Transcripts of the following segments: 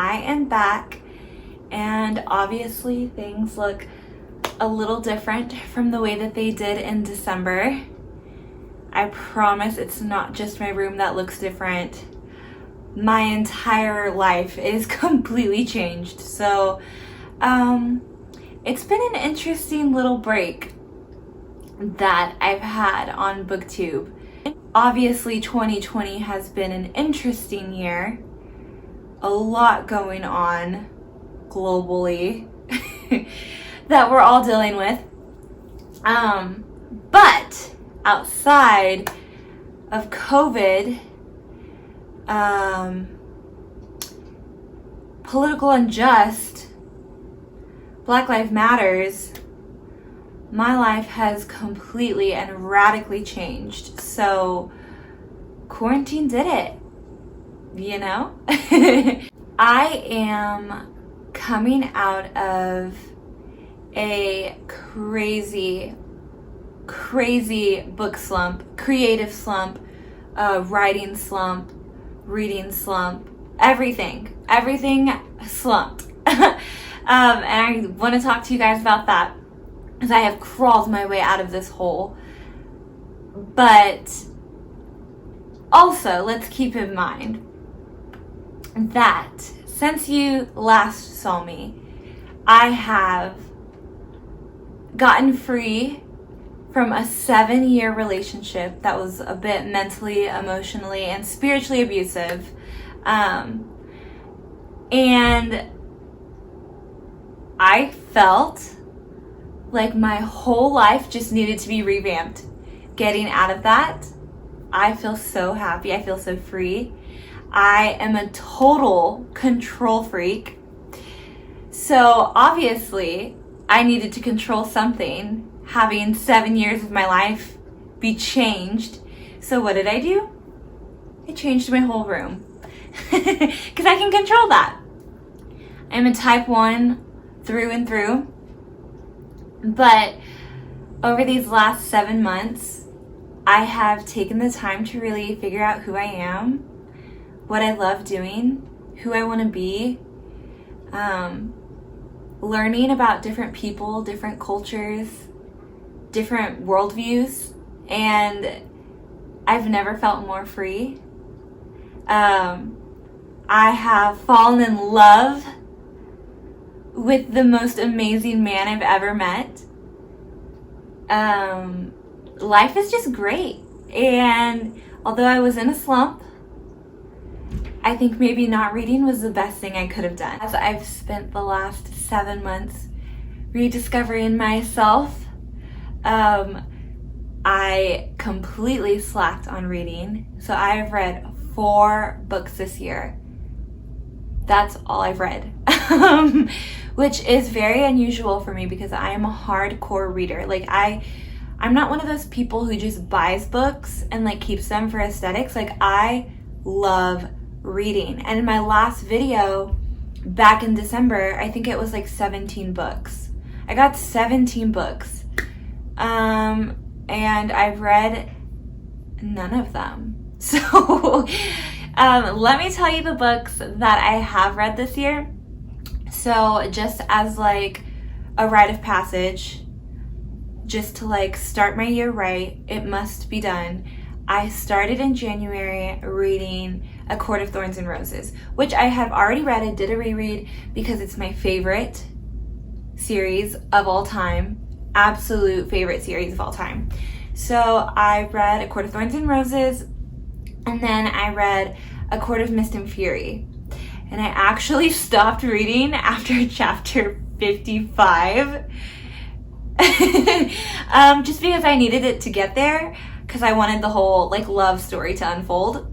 I am back, and obviously things look a little different from the way that they did in December. I promise it's not just my room that looks different. My entire life is completely changed. So it's been an interesting little break that I've had on BookTube. Obviously 2020 has been an interesting year. A lot going on globally that we're all dealing with. But outside of COVID, political unjust, Black Lives Matters, my life has completely and radically changed. So quarantine did it, you know? I am coming out of a crazy book slump, creative slump, writing slump, reading slump, everything slumped. And I want to talk to you guys about that, because I have crawled my way out of this hole. But also, let's keep in mind that since you last saw me, I have gotten free from a 7-year relationship that was a bit mentally, emotionally, and spiritually abusive. And I felt like my whole life just needed to be revamped. Getting out of that, I feel so happy. I feel so free. I am a total control freak. So obviously, I needed to control something, having 7 years of my life be changed. So what did I do? I changed my whole room. Because I can control that. I'm a type 1 through and through. But over these last 7 months, I have taken the time to really figure out who I am, what I love doing, who I want to be, learning about different people, different cultures, different worldviews, and I've never felt more free. I have fallen in love with the most amazing man I've ever met. Life is just great. And although I was in a slump, I think maybe not reading was the best thing I could have done. As I've spent the last 7 months rediscovering myself, I completely slacked on reading. So I've read 4 books this year. That's all I've read. Which is very unusual for me because I am a hardcore reader. Like I'm not one of those people who just buys books and like keeps them for aesthetics. Like I love reading. And in my last video back in December, I think it was like 17 books. I got 17 books. And I've read none of them. So let me tell you the books that I have read this year. So just as like a rite of passage, just to like start my year right, it must be done. I started in January reading A Court of Thorns and Roses, which I have already read. I did a reread because it's my favorite series of all time. Absolute favorite series of all time. So I read A Court of Thorns and Roses, and then I read A Court of Mist and Fury. And I actually stopped reading after chapter 55. Just because I needed it to get there, because I wanted the whole like love story to unfold.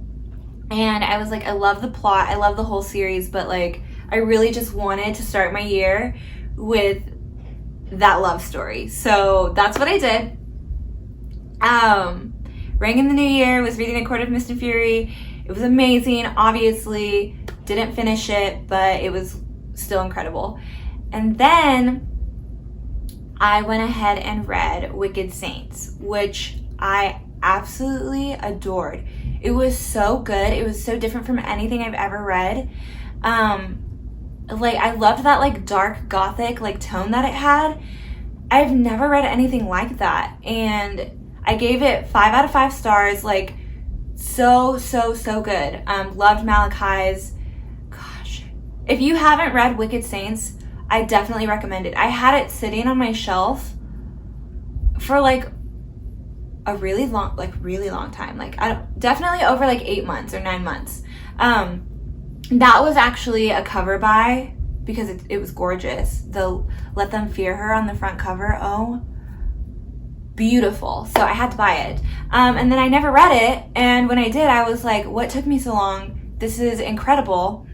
And I was like, I love the plot, I love the whole series, but like I really just wanted to start my year with that love story. So that's what I did. Rang in the new year, was reading A Court of Mist and Fury. It was amazing. Obviously didn't finish it, but it was still incredible. And then I went ahead and read Wicked Saints, which I absolutely adored. It was so good. It was so different from anything I've ever read. Like, I loved that like dark gothic like tone that it had. I've never read anything like that, and I gave it 5 out of 5 stars. Like, so good. Loved Malachi's. Gosh, if you haven't read Wicked Saints, I definitely recommend it. I had it sitting on my shelf for like a really long time. Like, definitely over like 8 months or 9 months. That was actually a cover buy because it was gorgeous. The Let Them Fear Her on the front cover. Oh, beautiful. So I had to buy it. And then I never read it. And when I did, I was like, what took me so long? This is incredible.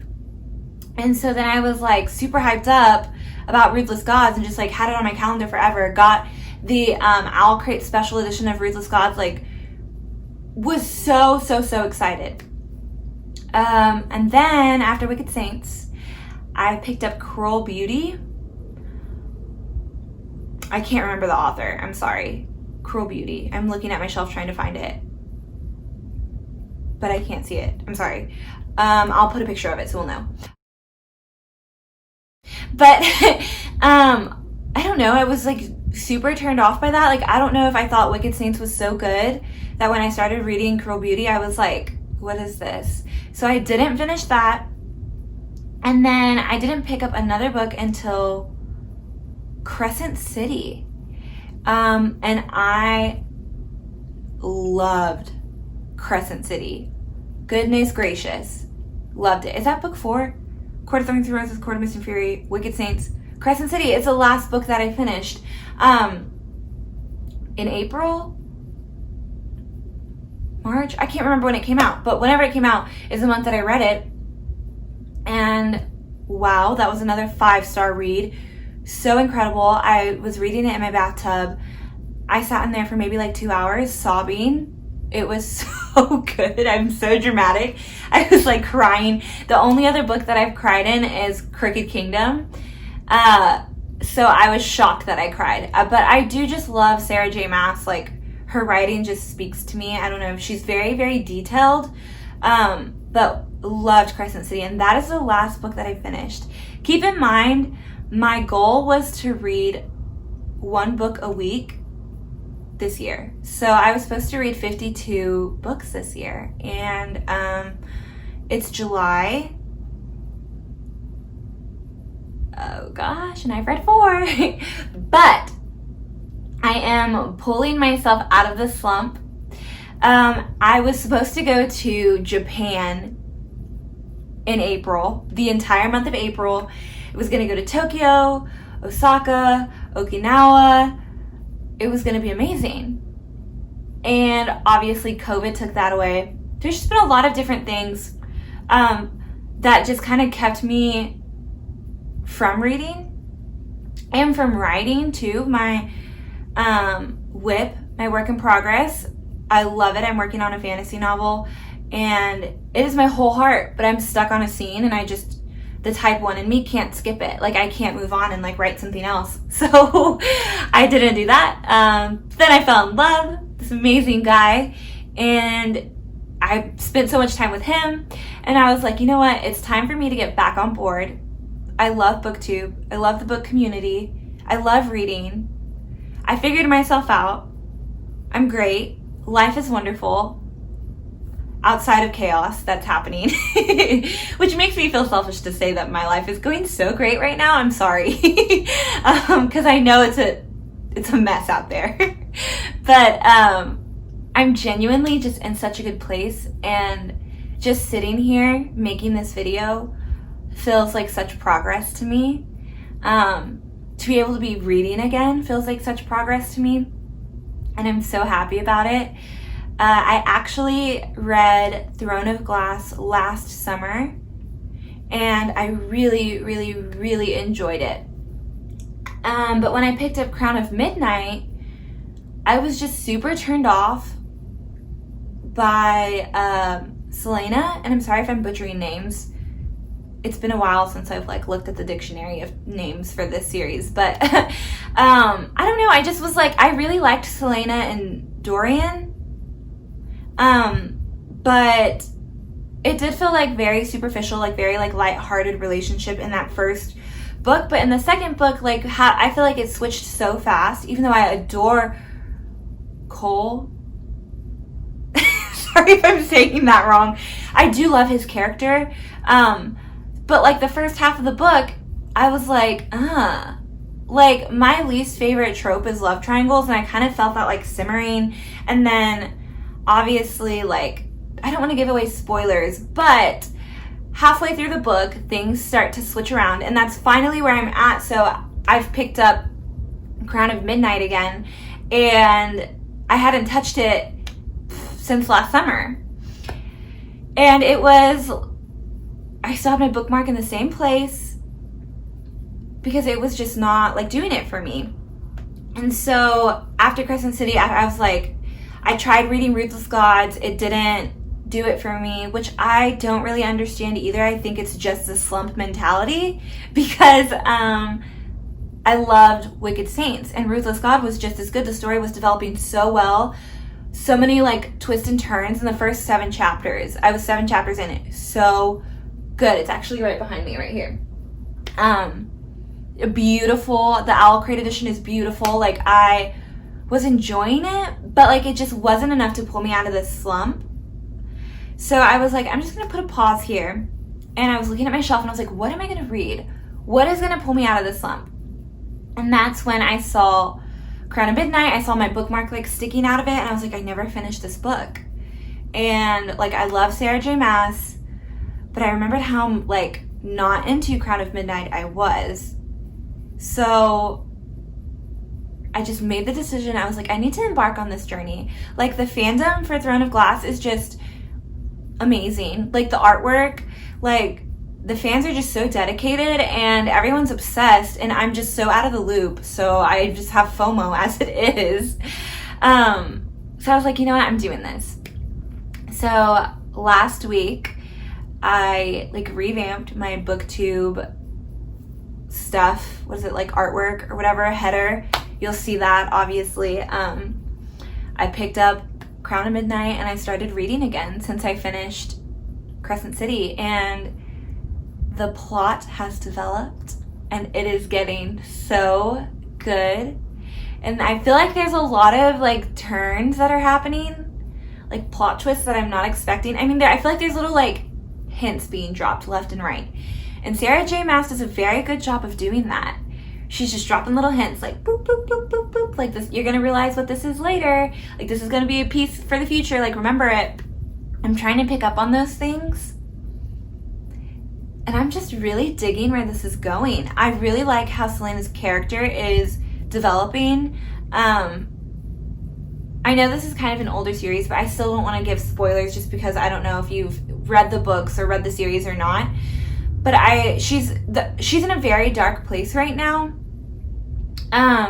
And so then I was like super hyped up about Ruthless Gods and just like had it on my calendar forever. Got the Owl Crate special edition of Ruthless Gods. Like, was so excited. And then after Wicked Saints, I picked up Cruel Beauty. I can't remember the author. I'm sorry. Cruel Beauty. I'm looking at my shelf trying to find it, but I can't see it. I'm sorry. I'll put a picture of it so we'll know. But I don't know. I was like super turned off by that. Like, I don't know if I thought Wicked Saints was so good that when I started reading Cruel Beauty, I was like, what is this? So I didn't finish that. And then I didn't pick up another book until Crescent City. And I loved Crescent City. Goodness gracious. Loved it. Is that book 4? Court of Thorns and Roses, Court of Mist and Fury, Wicked Saints, Crescent City. It's the last book that I finished. In April? March? I can't remember when it came out, but whenever it came out is the month that I read it. And wow, that was another 5-star read. So incredible. I was reading it in my bathtub. I sat in there for maybe like 2 hours sobbing. It was so good. I'm so dramatic. I was like crying. The only other book that I've cried in is Crooked Kingdom. So I was shocked that I cried. But I do just love Sarah J. Maas. Like, her writing just speaks to me. I don't know. She's very detailed. But loved Crescent City. And that is the last book that I finished. Keep in mind, my goal was to read 1 book a week this year. So I was supposed to read 52 books this year. And it's July. Oh gosh, and I've read 4. But I am pulling myself out of the slump. I was supposed to go to Japan in April, the entire month of April. It was going to go to Tokyo, Osaka, Okinawa. It was going to be amazing. And obviously COVID took that away. There's just been a lot of different things that just kind of kept me from reading and from writing too. My WIP, my work in progress, I love it. I'm working on a fantasy novel and it is my whole heart, but I'm stuck on a scene and the type 1 in me can't skip it. Like, I can't move on and like write something else. So I didn't do that. Then I fell in love, this amazing guy, and I spent so much time with him, and I was like, you know what? It's time for me to get back on board. I love BookTube. I love the book community. I love reading. I figured myself out. I'm great. Life is wonderful. Outside of chaos that's happening, which makes me feel selfish to say that my life is going so great right now. I'm sorry, because I know it's a mess out there. But I'm genuinely just in such a good place, and just sitting here making this video feels like such progress to me. To be able to be reading again feels like such progress to me, and I'm so happy about it. I actually read Throne of Glass last summer, and I really enjoyed it. But when I picked up Crown of Midnight, I was just super turned off by Selena, and I'm sorry if I'm butchering names. It's been a while since I've like looked at the dictionary of names for this series, but I don't know. I just was like, I really liked Selena and Dorian. But it did feel like very superficial, like very like lighthearted relationship in that first book. But in the second book, like I feel like it switched so fast, even though I adore Cole. Sorry if I'm saying that wrong. I do love his character. But like the first half of the book, I was like, like my least favorite trope is love triangles, and I kind of felt that like simmering. And then obviously, like, I don't want to give away spoilers, but halfway through the book, things start to switch around, and that's finally where I'm at. So I've picked up Crown of Midnight again, and I hadn't touched it since last summer. And it was, I still have my bookmark in the same place because it was just not like doing it for me. And so after Crescent City, I was like, I tried reading Ruthless Gods. It didn't do it for me, which I don't really understand either. I think it's just a slump mentality because I loved Wicked Saints, and Ruthless God was just as good. The story was developing so well. So many like twists and turns in the first 7 chapters. I was 7 chapters in it. So good. It's actually right behind me right here. Beautiful. The Owl Crate edition is beautiful. Like I was enjoying it, but like it just wasn't enough to pull me out of this slump. So I was like, I'm just going to put a pause here. And I was looking at my shelf and I was like, what am I going to read? What is going to pull me out of this slump? And that's when I saw Crown of Midnight. I saw my bookmark like sticking out of it, and I was like, I never finished this book. And like I love Sarah J Maas, but I remembered how like not into Crown of Midnight I was. So I just made the decision. I was like, I need to embark on this journey. Like the fandom for Throne of Glass is just amazing. Like the artwork, like the fans are just so dedicated and everyone's obsessed, and I'm just so out of the loop. So I just have FOMO as it is. So I was like, you know what? I'm doing this. So last week I like revamped my booktube stuff. What is it, like artwork or whatever, header? You'll see that obviously. I picked up Crown of Midnight and I started reading again since I finished Crescent City, and the plot has developed and it is getting so good. And I feel like there's a lot of like turns that are happening, like plot twists that I'm not expecting. I mean, I feel like there's little like hints being dropped left and right. And Sarah J Maas does a very good job of doing that. She's just dropping little hints like boop, boop, boop, boop, boop. Like this, you're going to realize what this is later. Like this is going to be a piece for the future. Like remember it. I'm trying to pick up on those things. And I'm just really digging where this is going. I really like how Selena's character is developing. I know this is kind of an older series, but I still don't want to give spoilers just because I don't know if you've read the books or read the series or not. But she's in a very dark place right now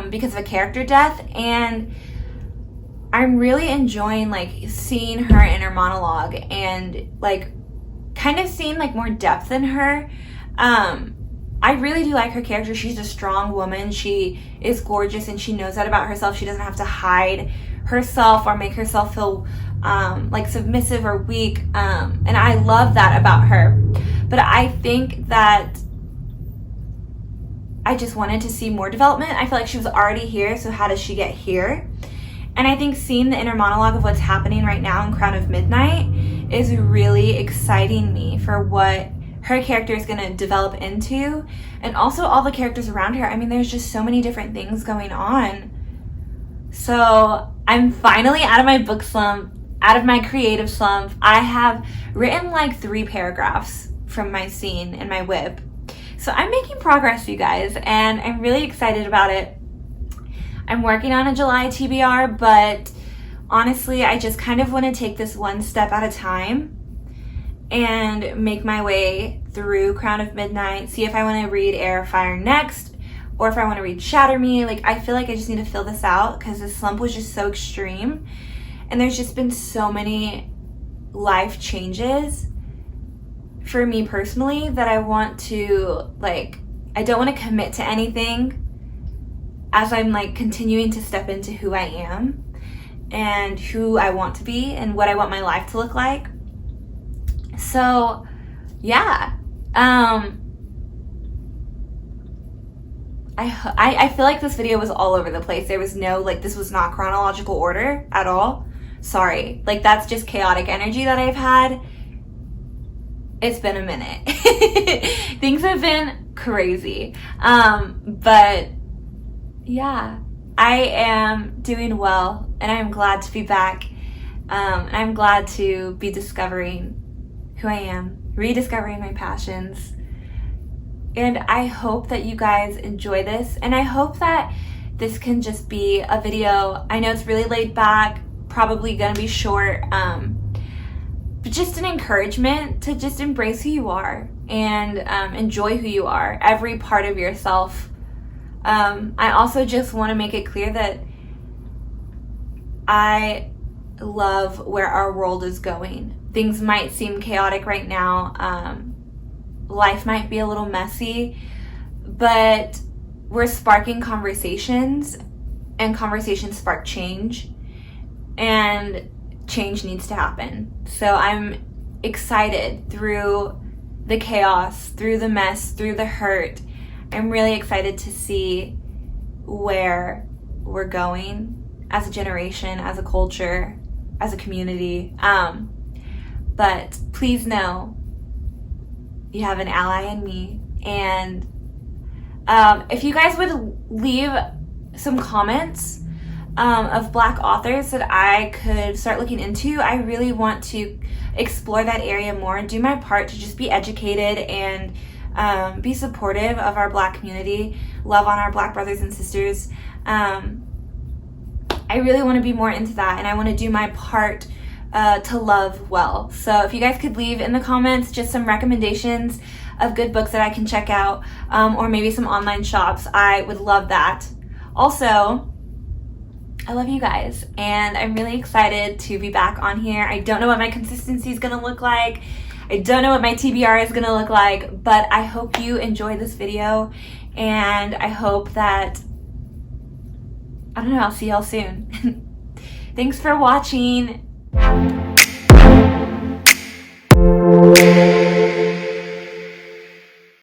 because of a character death, and I'm really enjoying like seeing her inner monologue and like kind of seeing like more depth in her. I really do like her character. She's a strong woman. She is gorgeous and she knows that about herself. She doesn't have to hide herself or make herself feel like submissive or weak. And I love that about her. But I think that I just wanted to see more development. I feel like she was already here, so how does she get here? And I think seeing the inner monologue of what's happening right now in Crown of Midnight is really exciting me for what her character is going to develop into, and also all the characters around her. I mean, there's just so many different things going on. So I'm finally out of my book slump, out of my creative slump. I have written like 3 paragraphs from my scene in my whip. So I'm making progress, you guys, and I'm really excited about it. I'm working on a July TBR, but honestly, I just kind of want to take this one step at a time and make my way through Crown of Midnight, see if I want to read Air of Fire next, or if I want to read Shatter Me. Like, I feel like I just need to fill this out because the slump was just so extreme, and there's just been so many life changes for me personally that I want to, like, I don't want to commit to anything as I'm like continuing to step into who I am and who I want to be and what I want my life to look like. So yeah, I feel like this video was all over the place. There was no, like, this was not chronological order at all. Sorry. Like, that's just chaotic energy that I've had. It's been a minute. Things have been crazy. But yeah, I am doing well, and I'm glad to be back. And I'm glad to be discovering who I am, rediscovering my passions. And I hope that you guys enjoy this, and I hope that this can just be a video. I know it's really laid back, probably gonna be short, but just an encouragement to just embrace who you are and enjoy who you are, every part of yourself. I also just want to make it clear that I love where our world is going. Things might seem chaotic right now. Life might be a little messy, but we're sparking conversations, and conversations spark change, and change needs to happen. So I'm excited through the chaos, through the mess, through the hurt. I'm really excited to see where we're going as a generation, as a culture, as a community. But please know you have an ally in me. And if you guys would leave some comments of Black authors that I could start looking into, I really want to explore that area more and do my part to just be educated and be supportive of our Black community, love on our Black brothers and sisters. I really want to be more into that, and I want to do my part to love well. So if you guys could leave in the comments just some recommendations of good books that I can check out, or maybe some online shops, I would love that. Also, I love you guys, and I'm really excited to be back on here. I don't know what my consistency is going to look like. I don't know what my TBR is going to look like, but I hope you enjoy this video, and I hope that, I don't know, I'll see y'all soon. Thanks for watching.